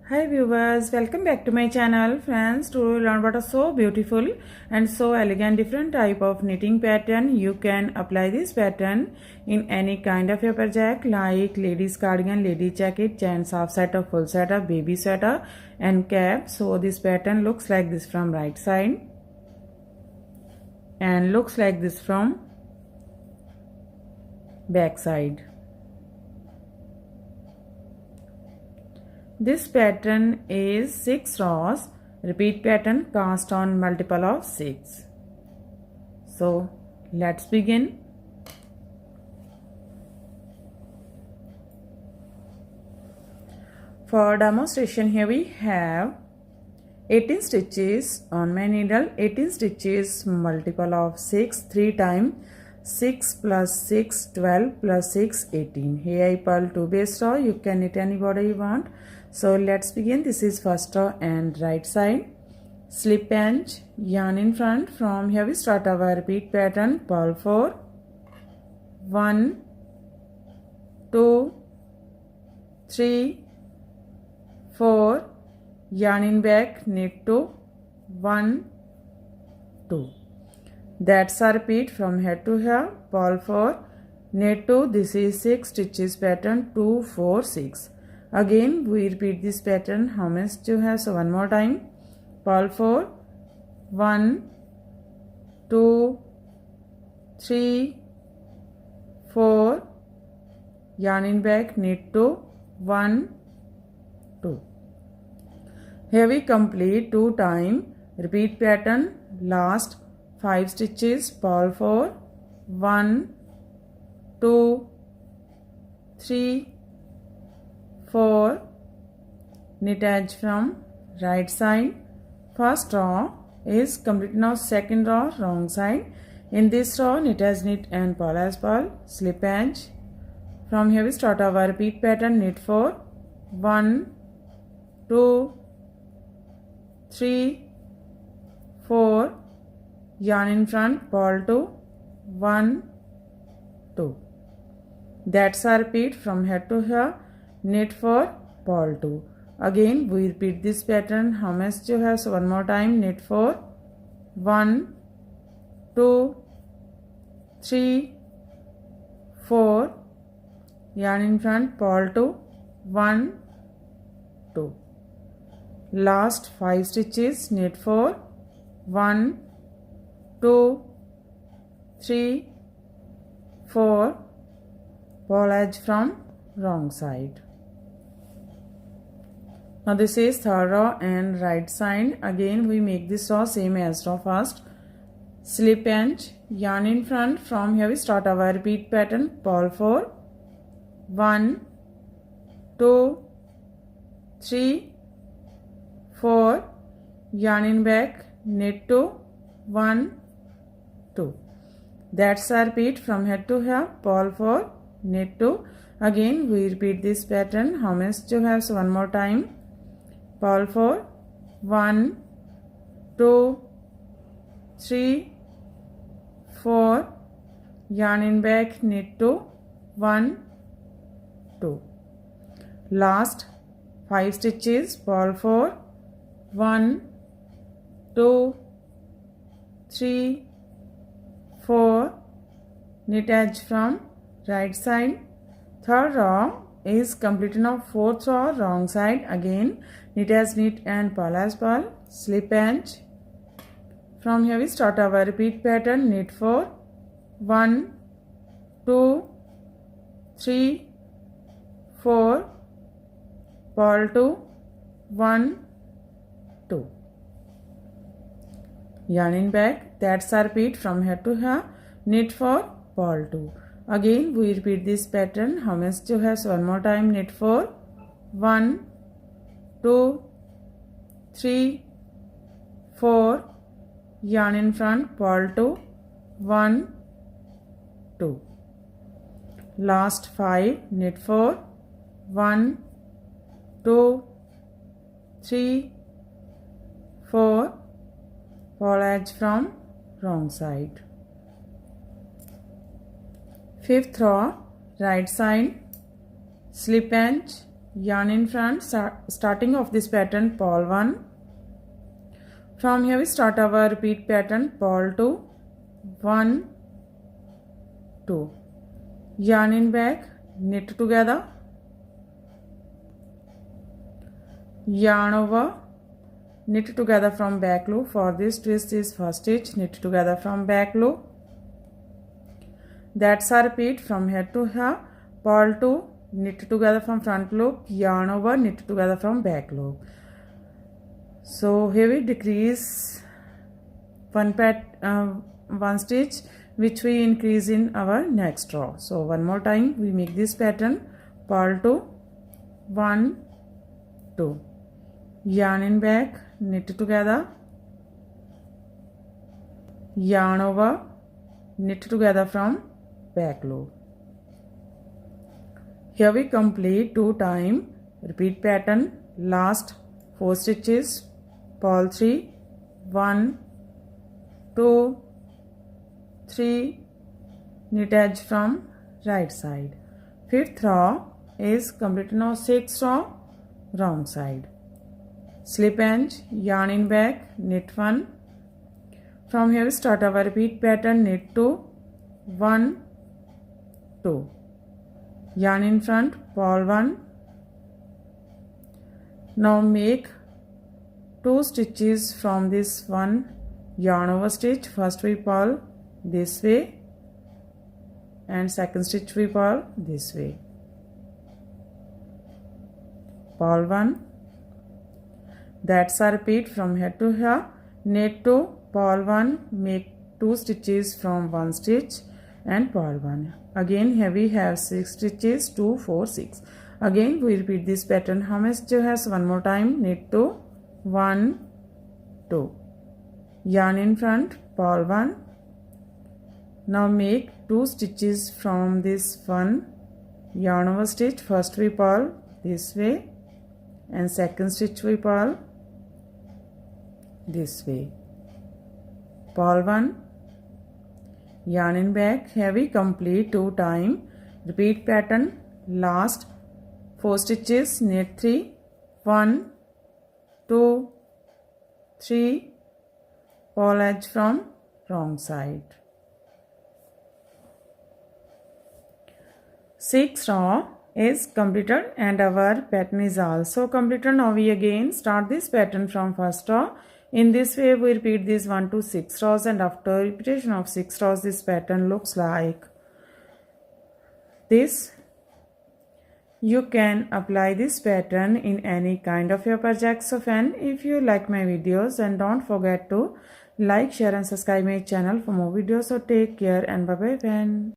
Hi viewers, welcome back to my channel. Friends, to learn about a so beautiful and so elegant different type of knitting pattern. You can apply this pattern in any kind of your project like ladies cardigan, lady jacket, gents half sweater, full sweater, baby sweater and cap. So this pattern looks like this from right side and looks like this from back side. This pattern is 6 rows, repeat pattern cast on multiple of 6. So let's begin. For demonstration here we have 18 stitches on my needle, 18 stitches multiple of 6, 3 times 6 plus 6, 12 plus 6, 18. Here I purl 2 base row. You can knit any border you want. So let's begin. This is first row and right side. Slip pinch, yarn in front. From here we start our repeat pattern. Purl 4, 1, 2, 3, 4, yarn in back, knit 2, 1, 2. That's a repeat from here to here. Purl 4, knit 2. This is 6 stitches pattern 2, 4, 6. Again we repeat this pattern. How many you have? So one more time. Purl 4, 1, 2, 3, 4, yarn in back, knit 2, 1, 2. Here we complete 2 times repeat pattern. Last 5 stitches. Purl 4, 1, 2, 3, 4, knit edge from right side. First row is complete. Now second row wrong side. In this row knit as knit and purl as purl. Slip edge. From here we start our repeat pattern. Knit 4, 1, 2, 3, 4, yarn in front, purl 2, 1, 2. That's a repeat from here to here. Knit 4, purl 2. Again we repeat this pattern. How much you have? So one more time. Knit 4, 1, 2, 3, 4, yarn in front, purl 2, 1, 2. Last 5 stitches. Knit 4, 1, 2, 3, 4, purl edge from wrong side. Now this is third row and right side. Again we make this row same as row first. Slip pinch, yarn in front. From here we start our repeat pattern. Purl 4, 1, 2, 3, 4, yarn in back, knit 2, 1, 2. That's a repeat from here to here. Purl 4, knit 2. Again we repeat this pattern. How many you have? So one more time. Purl 4, 1, 2, 3, 4, yarn in back, knit 2, 1, 2. Last 5 stitches. Purl 4, 1, 2, 3, 4, knit edge from right side. Third row is complete. Now fourth row wrong side. Again knit as knit and purl as purl. Slip edge. From here we start our repeat pattern. Knit 4, 1, 2, 3, 4, purl 2, 1, 2. Yarn in back. That's a repeat from here to here. Knit 4, purl 2. Again we repeat this pattern. How many you have? So one more time. Knit 4, 1, 2, 3, 4, yarn in front, purl 2, 1, 2. Last 5. Knit 4, 1, 2, 3, 4, purl edge from wrong side. Fifth row right side. Slip pinch, yarn in front, starting of this pattern, purl 1. From here we start our repeat pattern, purl 2, 1, 2, yarn in back, knit together, yarn over, knit together from back loop. For this twist is first stitch, knit together from back loop. That's our repeat from here to here, purl 2, knit together from front loop, yarn over, knit together from back loop. So here we decrease one stitch, which we increase in our next row. So one more time we make this pattern, purl 2, 1, 2, yarn in back, knit together, yarn over, knit together from back loop. Here we complete 2 times repeat pattern, last 4 stitches, purl 3, 1, 2, 3, knit edge from right side. 5th row is completed. Now 6th row, wrong side. Slip edge, yarn in back, knit 1. From here we start our repeat pattern, knit 2, 1, 2, yarn in front, purl 1. Now make 2 stitches from this one yarn over stitch. First we purl this way and second stitch we purl this way. Purl 1. That's our repeat from here to here. Knit 2, purl 1, make 2 stitches from one stitch and purl 1. Again here we have 6 stitches, 2, 4, 6. Again we repeat this pattern. How much has one more time? Knit 2, 1, 2, yarn in front, purl 1. Now make 2 stitches from this one yarn over stitch. First we purl this way and second stitch we purl this way. Purl 1, yarn in back. Here we complete 2 times repeat pattern, last 4 stitches, knit 3, 1, 2, 3, purl edge from wrong side. 6th row is completed and our pattern is also completed. Now we again start this pattern from first row. In this way we repeat these 1 to 6 rows, and after repetition of 6 rows this pattern looks like this. You can apply this pattern in any kind of your projects. So friend, if you like my videos, and don't forget to like, share and subscribe my channel for more videos. So take care and bye bye friend.